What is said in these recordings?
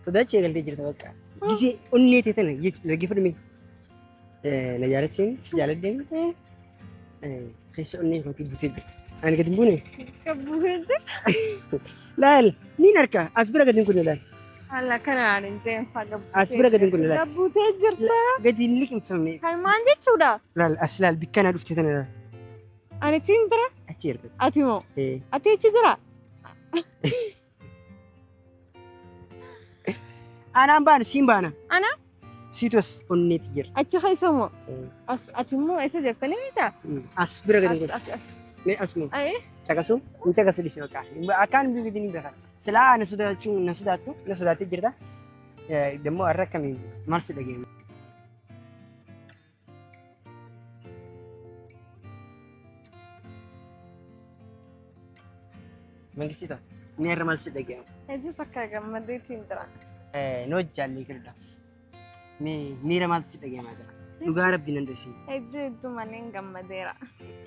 صدقتي قلت جرت بقى جزء أنيتي تنا لقي فرمي نجارتين سجالتين خيس أني كنت بتجرت أنا قد بوني كبوتر لا مين أركا أصبر قد نكون لا هلا كان عارين زين فاقب أصبر قد نكون لا كبوتر قد لك مفهمني هاي ما عندي شودا لا الأسلال بكنا رفت تنا لا أنا تندرا أتير أتيمو إيه أتي تزرع أنا أمبان سيمبانا أنا سيتوس أنيتي جر أتي خيسمو أتيمو إيش جرتني ميتا أصبر قد نكون أس ما أسمو أي cakasu in cakasu di sini akan bibidini bekar sela nasudah tu cerita demo arah kami masuk lagi mengisi tu ni arah masuk lagi هذي سكاكا ما دي تندرا no jali kerja ni arah masuk lagi macam lugar Arab di nanti هذي دو مانين جم ديرا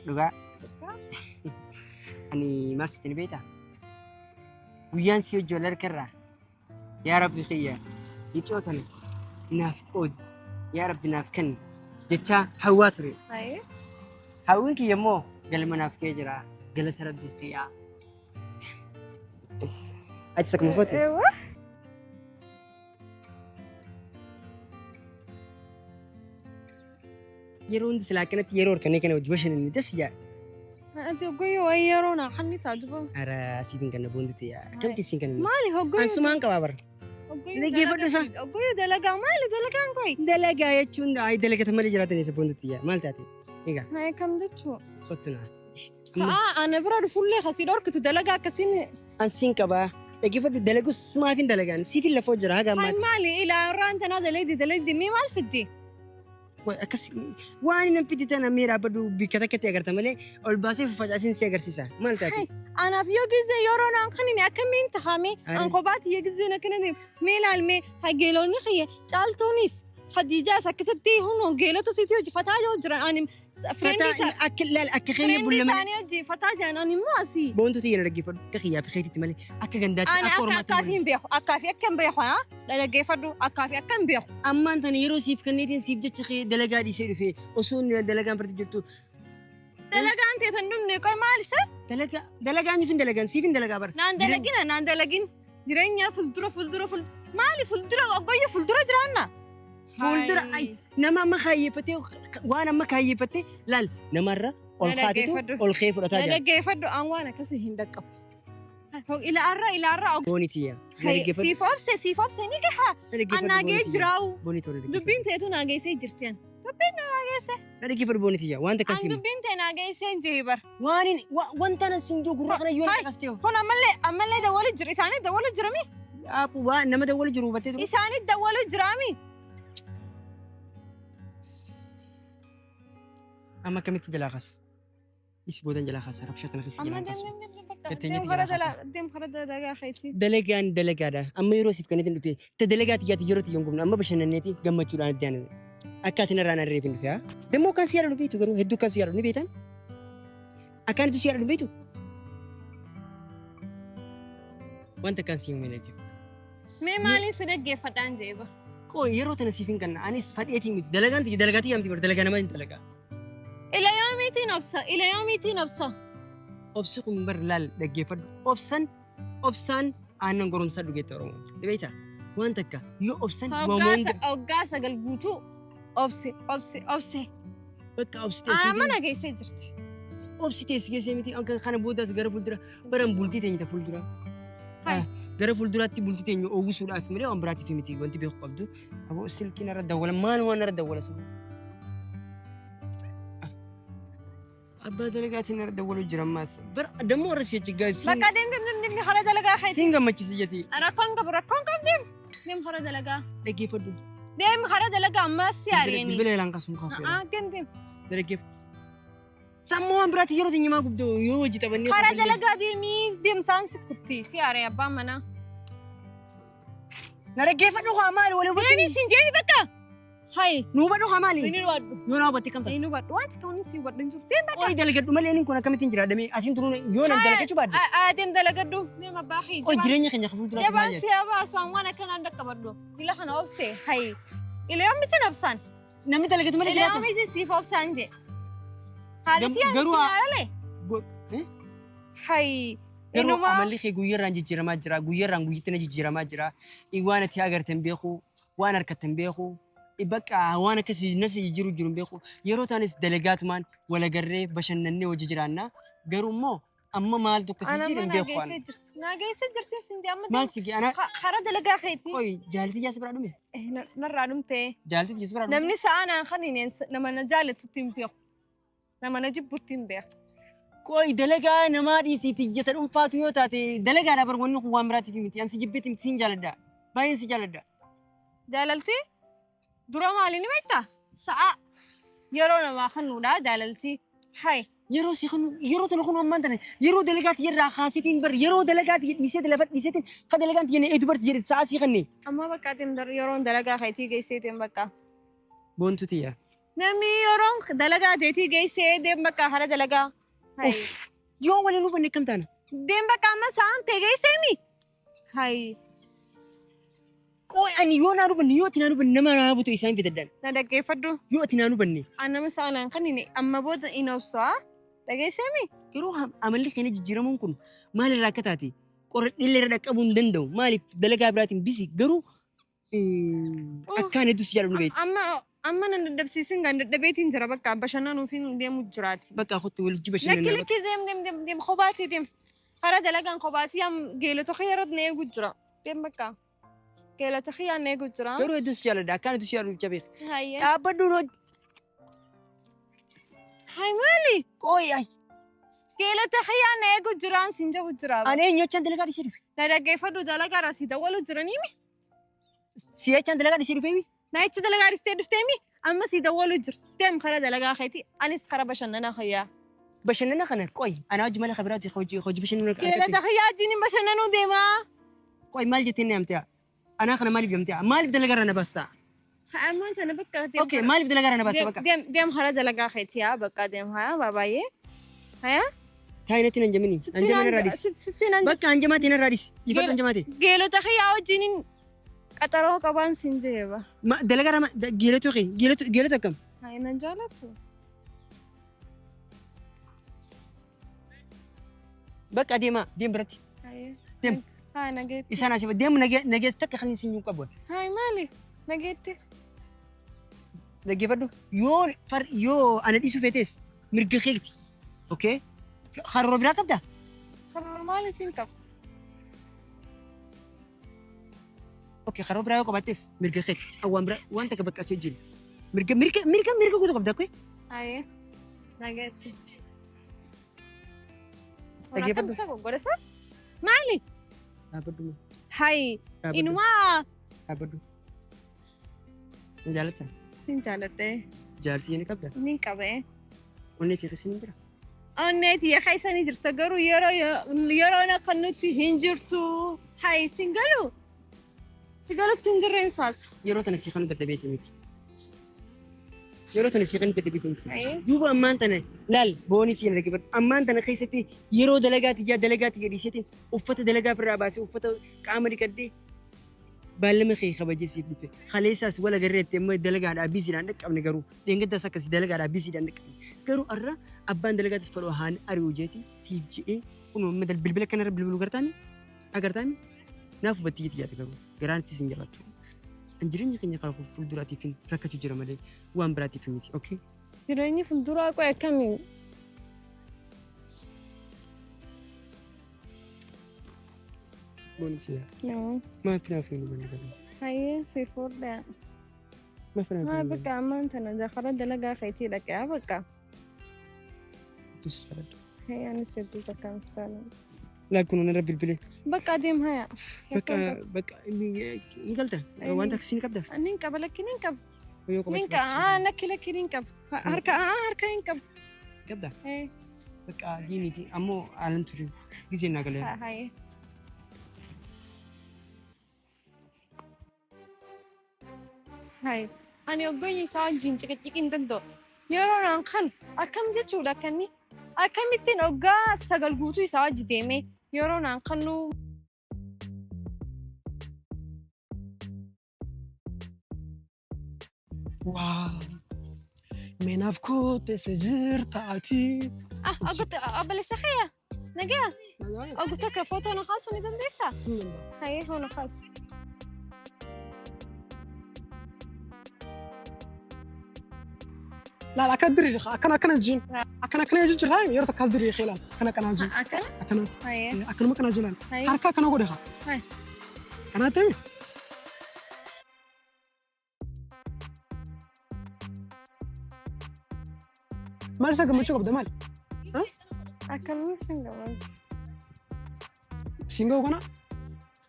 lugar ani masuk ni beta ويان سيو جولر كرة يا رب خيا يجوتني نافقود يا رب نافكني جتا هواتري أي هاوينك يمو قال منافقي جرا قال تربي خيا أجسك مخوتي إيوه يرون سلاكنت يرور كني كنا وجوشن إني دسجا أنت قوي ويرونا خلني تعجبه أرا سيبين كنا بوندتي يا كم كيسين كنا مالي هو قوي أنسمان كبابر لقي فدوسا قوي دلقا مالي دلقا قوي دلقا يا تشون دا أي دلقا تملي جراتني سبوندتي يا مال تاتي إيجا هاي كم دتو خدتنا أنا برا فل خسير أركض دلقا كسين أنسين كبا لقي فدو دلقو سما فين دلقان سيفي اللي فوجر هاجا هاي ما مالي إلى رانت أنا دلقي مي مال فدي أكس وأنا نبتدي تنا ميرا بدو بكتكتي أقدر تملي والباسي في فجأة سي أقدر سيسا مال تاتي أنا في يوجي يورونا خليني أكمل تخامي أنقبات يجزي نكنني ميل المي هجيلوني خيه شالتونيس خديجة سكستي هون جيلو تسيتي وجي فتاة وجرا أنا فريندي أكل لا الأكل خيني فريندي بقول ثانية وجي فتاة أنا ماسي بونتو تيجي نرجع فد كخيا بخيتي تملي أكل جندات أنا أكافين بيخو أكافي أكم بيخو ها لا لقي فدو أكافي أكم بيخو أما أنت نيرو سيف كنيتين سيف جت خي دلقا دي سيرو في أصول دلقا برد جتو دلقا أنت تندم نيكوي مالسة دلقا أني فين دلقا سيفين دلقا بر نان دلقين جرينيا فلدرة مالي فلدرة أبوي فلدرة جرانا فلدرة أي نما ما خيفتي وأنا ما خيفتي لا نمرة والخاتتو والخيف لا رتاجا لقي فدو أنوانا كسي هندك هو إلى أرى بونيتيا سيفوبسي نيجا أنا جاي جراو بونيتو دبين تيتو ناجي سي جرتين دبين لا كيف بونيتيا وأنت أنا كسيم دبين تناجي سي جيبر وأنت أنا سنجو قرقنا يوم كاستيو هون أملي دولي جري إساني دولي جرامي أبو نما دول جروبتي إساني دولي جرامي أما كم تجلاخس إيش بودن جلاخس رفشتنا خسي أما جلاخس دم خرد دلقا خيتي دلقان دلقادا أما يروسيف كانت في تدلقات ياتي جرتي يومكم أما بشنا نتي جمعت لنا الديان أكاتنا رانا ريفين فيها دمو كان سيارة نبيتو قالوا هدو كان سيارة نبيتان أكان دو سيارة نبيتو وأنت كان سيوم من الجيب مي مالي سنجي فتان جيبر كوي يرو تنسيفين كان أنا فديتي ميت دلقان تيجي دلقاتي يوم تقول دلقان ما أنت دلقا إلى يومي نفسه أبسكم برلال دقيفة أبسان أنا نقولون صدق يتورون دبيتا وأنت كا يو أبسان أوغاسا قلبوتو أبسي بكا أبستي أنا ما نجي سيدرتي أبستي تيسي ميتي أنك خان بودا سجارة فلترا برام بولتي تاني تفلترا جارة فلترا تي بولتي تاني أو وصول أفهم ليه أم براتي في ميتي وأنت بيخ قبضو أبو سلكي نرد ولا ما نرد ولا سو أبا دلقاتي نرد ولا جرماس بر دمو رسي جايز بكا دم خرج دلقا حيتي سينغا ما تشيجتي أنا كونك دم خرج دلقا دقيفة دم خرج دلقا ما سياريني بلا لانقاسم خاصو دم دقيف سموان براتي يرو دنيا ما قبضو يوجي تبني خرج دلقا دي مي دم سانس كتي سياري أبا منا نرجع فنو عمال ولا يعني سنجيبي بكا هاي نوبة خمالي وين الواد يونا بتي كم تا وين الواد وانت توني سي ودن شفتين بقى قوي دلقة دمال يعني كنا كم تنجرا دمي عشان تقولون يونا دلقة شو بعد ادم دلقدو نما باخي قوي جريني خنيا خفول ترى جبان سيابا اسوان وانا كان عندك برضو كلا خنا اوبسي هاي الى يوم تنبسان نمي دلقة دمال الى يوم سي فوبسان جي هذا فيها قروا هاي Garuu Inuma amalli kee guyyarraan jijjiiramaa jira. Guyyarraan guyyitti na jijjiiramaa jira. Waan ati agartan beeku, waan harkatan beeku. Bakka waan akkasii nas jijjiiru jiru beeku. Yeroo taanis dalagaatumaan walagarree bashannannee hojii jiraanna. Garuu immoo amma maaltu akkasii انا jiru ما hin beeku waan. ناقيسه جرتي سندي Maal امتى sigi ana خرد لقا خيتي qoy jaalati jaas biraa dhume. نرى دمتي Jaalati jaas biraa dhume. نمني سانا خليني لما نجالت تيمبيو لما نجيب تيمبيو Qoy dalagaa namaa dhiisiiti iyyata dhuunfaatu yoo taate dalagaadhaa bar wanni kun waan biraatiif miti. Ansi jibbeeti miti siin jaaladha. Baay'een si jaaladha. جلالتي درا مالي نميتا ساعة يرونا ما خنودا جلالتي هاي Yeroo si kun yeroo tana kun ammaan tana yeroo dalagaati irraa kaasitiin bar yeroo dalagaati dhiisee lafa dhiiseetiin ka dalagaati yennee eedu barti jedhe sa'a sii kannee. أما بقى تندر يرون دلقا خيتي جيسيتين بقى Boontu tiyya. نمي يرون دلقا تيتي جيسيتين بقى هذا دلقا هاي Yoo waliin hubanne kam taana. دين بقى ما سان تيجي سامي هاي Qoy ani yoo naa hubanne yoo ati naa hubanne nama naa butu isaan fidaddan. ندقي فدو Yoo ati naa hubanne أنا مثلا خليني أما بود إنوبسا تيجي سامي yeroo amalli keenya jijjiiramuun kun maalirraa akka taate qorradhillee irra dhaqqabuu hin danda'u maaliif dalagaa biraatiin bisi garuu akkaan hedduu si jaalladhu beekti. أما أنا ندبسيسين عند دبيتين جرا بقى بشنا نوفين ديم مجراتي Bakka akotti walitti لكن bashannanaa. لكن ديم خباتي ديم هذا دلقا خباتي أم جيلو تخيرت نيجو جرا ديم بقى جيلو تخير نيجو جرا Garuu hedduu si jaalladha akkaan hedduu si jaalladhu bicha beekti. هاي Dhaabbadhuun hojii. هاي مالي Qoy ay جيلو تخير نيجو جرا سنجا جرا ani eenyochaan dalagaa dhiisee dhufe. ندقي فدو دلقا راسي دولو جراني Si'achaan dalagaa dhiisee dhufeemi. نايتش دلقا رستي دفتيمي أما سي دولو جر ديم خرا دلقا خيتي أنيس خرا بشنا خيا Bashannana kana qoy ana hojii malee kabiraati hojii bashannana جيلو تخير جيني بشنا نو ديما qoy maal jettee ni amtee anaa kana maaliif gamtee maaliif dalagaa irraa na baastaa أما أنت أنا بقى ديم okay maaliif dalagaa irraa na baastaa bakka ديم خرا دلقا خيتي ها بقى ديم ها باباي هيا taayinatti nan jamini anjaman irraa dhis ستين bakka anjamaatiin irraa dhis ifatu anjamaate جيلو تخير وجيني قطرو كبان سنجيبا dalagaa irraa geelatu akkam هاي نجالتو bakka deemaa deem biratti هاي ديم. هاي نجيت isaan asii deemu nagees takka kan isin hin qabu هاي مالي نجيت dhaggeeffadhu yoo ana dhiisu feetes mirga keekti okay haroo biraa qabda قرر مالي سنكب okay haroo biraa yoo qabattes mirga keeti awwaan biraa waan takka bakka asii hojjennu mirga guutuu qabda okay هاي نجيت dhaggeeffadhu قرصة مالي dhaabbadhu هاي dhaabbadhu إنما dhaabbadhu na jaalatta سنجالته jaaltii ni qabda نينكبه onnee kee keessa ni jira أنتي يا خيساني جرتجرو يرو أنا قنوتي هنجرتو هاي سينجلو تنجرين ساس yeroo tana sii kan dadhabeeti miti yeroo tana sii kan dadhabeeti miti أيه duuba ammaan tana laal boonii fi dhaggeeffadhu ammaan tana keessatti yeroo dalagaati gadhiiseetiin uffata dalagaa irraa baasee uffata qaama dhiqadhee baallama kee kabajeesiif dhufe kaleessaas wala garreetti immoo dalagaadhaa bisiidhaan dhaqqabne garuu dheengaddaas akkasii dalagaadhaa bisiidhaan dhaqqabne garuu arra abbaan dalagaatis fedhoo haan ari'uu jeeti siif je'ee kunuma bilbila kanarra bilbiluu agartaami naaf hubattii jeeti yaada garuu garaanittis hin jabaattu jireenya keenya karaa fuulduraatiif rakkachuu jira malee waan biraatiif miti okay جراني في الدراء كوي كمي boonii siyaa نعم maaf naaf hin hubanne هاي سيفور ده maaf naaf هاي hin hubanne بقى أما أنت أنا دخلت دلقا خيتي لك يا بقى tus jaaladhu هاي أنا سيدو بقى مستعلم laal kun onarra bilbilee بقى ديم هاي bakka ni galta waan taksii ni qabda نينكب لك نينكب yoo qabaachuu نينكب نكي لك نينكب هركا ينكب qabda هاي bakka diimiti ammoo haalan ture gisee naa galee هاي هاي Ani oggoyyi isaa wajjin ciqinciqii hin danda'u. Yeroo naan kan akkam jechuudha akkanni akkamittiin oggaa 9 guutuu isaa wajji deemee yeroo naan kannu Wow. Menaaf koote sejirtaati. Ogutti obboleessa kiyya nagaa ogutti akka footoo na kaasuu ni dandeessaa? Hayee hoo na kaasi. Laala akka diri akkana jiin. Akkana jirtaa yeroo takka diri xiilaan akkana jiin. Akkana? Akkana. Hayee. Akkanuma kana jilaan. Hayee. Harka akkana godhe haa. Hayee. Kana ta'e. Maal isa gammachuu qabda maal? Akkamitti hin gabaabsi? Singoo kana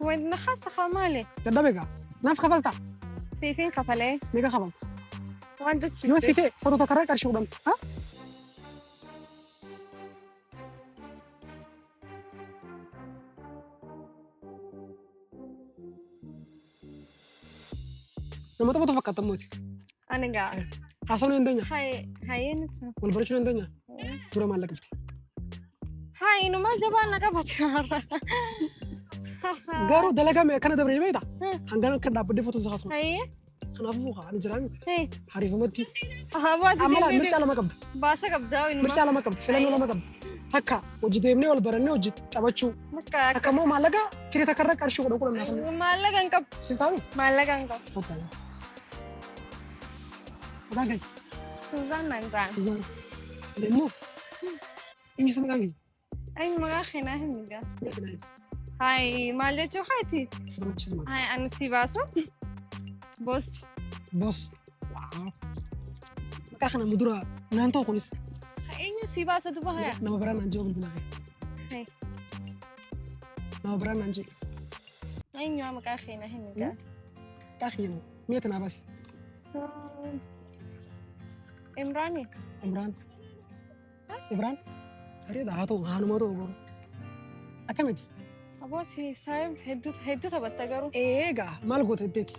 Wanti na kaasa maali? dadhabe gaa. Naaf kafaltaa. Siifin kafalee Meeqa kafalta? wanta Yoo siifte. fitee footoo tokkorraa qarshii fudhamta. Haa? Nama tokko fakkaata mooti. Ani gaa. Haasawuu hin danyaa. Hayee nuti. Wal barachuu hin danyaa. Dura maallaqa fite. Hayi numa jabaan na qabate har'a. Garuu dalagaa mee akkana dabree beektaa? Hangana akka dhaabbadee footoo isaa kaasuma. Hayee. Kanaafuu haa ani jiraami. Hee. Hariifamatti. Waati Amala deemtee mircaa lama qabda. baasa qabdaa inuma. Mircaa lama qabda. Filannoo lama qabda. Takka hojii deemnee wal barannee hojii taphachuu. Akka immoo maallaqa firii takkarraa qarshii kudhan naaf. Maallaqa hin qabu. Sintaami? Maallaqa hin qabu. Okkee. Maqaan kee? Suuzaan naan biraan. Deemmoo? Inni isa maqaan kee? Ay maqaa keenyaa hin miidhaa. Meeqa naa ibsa? Hayi maal jechuu haati? Sirriichis maqaa. Hayi ani si baasu. Boos. Boos. Waaw. Maqaa kana mudura naan ta'u kunis. Eenyu si baasa duba haya? Nama biraan naan jee bilbilaa kee. Hayi. Nama biraan naan jee. Eenyu maqaa keenyaa hin miidhaa. Maqaa kee immoo meeqa naa baasi? Imraani. Imraan. Imraan? Bareeda haa ta'u haanuma ta'u boru. Akkamitti? Abooti saayib hedduu taphatta garuu. Eegaa maal goota jetteeti?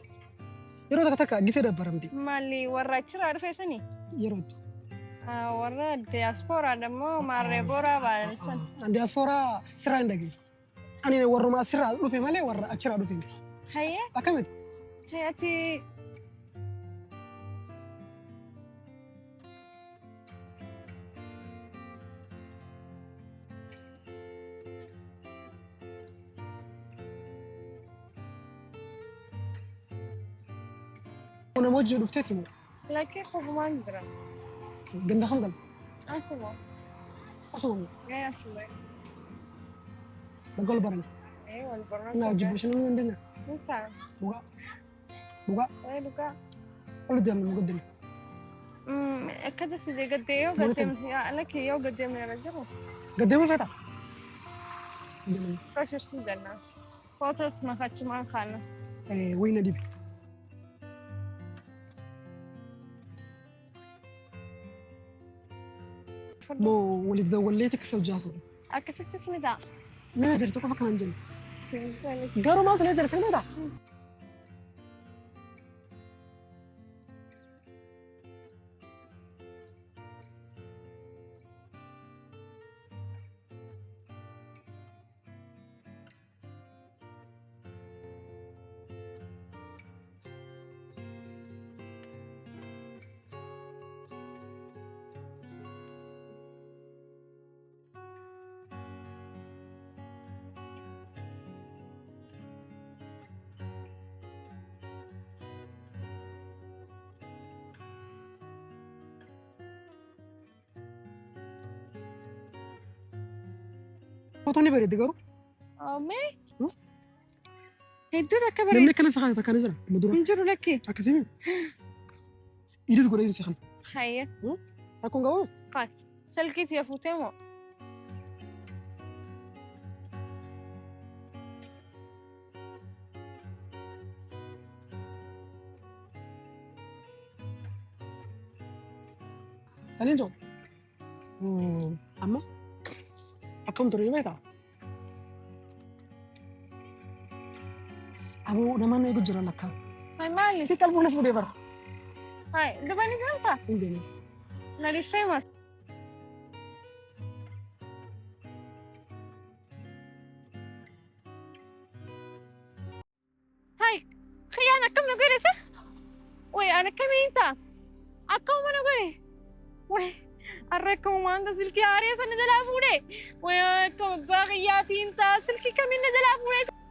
Yeroo takka takka gisee dabbaramti. Maali warra achirraa dhufeessanii? Yerootti. Warra diyaaspooraa dammoo maarree booraa ba'an san. Diyaaspooraa sirraa hin dhageenye. Ani warrumaa sirraa dhufe malee warra achirraa dhufe miti. Hayyee? Akkamitti? Ati Nama hojii dhufteeti moo? lakkee kofumaan jira. Ganda kam galta? Asuma. Asuma moo? Gaya asuma. Bagga wal barani. Wal barnaa. Naa hojii bashannanuu hin danyaa. Mukaa. Dhugaa. Dhugaa. Dhugaa. Ol deemna mu gaddina. Akkata sidee gaddee yoo gaddeemne lakkee yoo gaddeemne irra jiru. Gaddeemuu feeta? Qashishii jennaan. Footos makachumaan kaana. Wayina dibi. Moo waliif daawwalleeti akka isa hojjaa sun. Akkasittis ni ta'a. Mee jirtu qofa kanaan jennu. Simple. Garuu maaltu na jira sirna ta'a? Fotoon ni bareeddi garuu. Mee? Hedduu akka bareedu. Namni akkana fakkaata akkana jira. Mudura. Hin jiru lakkee. Akkasii. Idil godhee si kan. Hayyee. Rakkoon qabu. Salkiitti yafuutee moo? Taniin jiru. Amma akkam ture ni beektaa? Aboo namaan eegu jira lakkaa. Maali? Si qalbuu na fuudhee bara. Hai, dabani ganta. Indeni. Nalis famous. Hai, khiyana kam nagore sa? Oy, ana kam inta. Akka mo nagore. Oy, الريكوماند سلكي عريسة نزل فوري وياكم باغياتي انت سلكي كم نزل فوري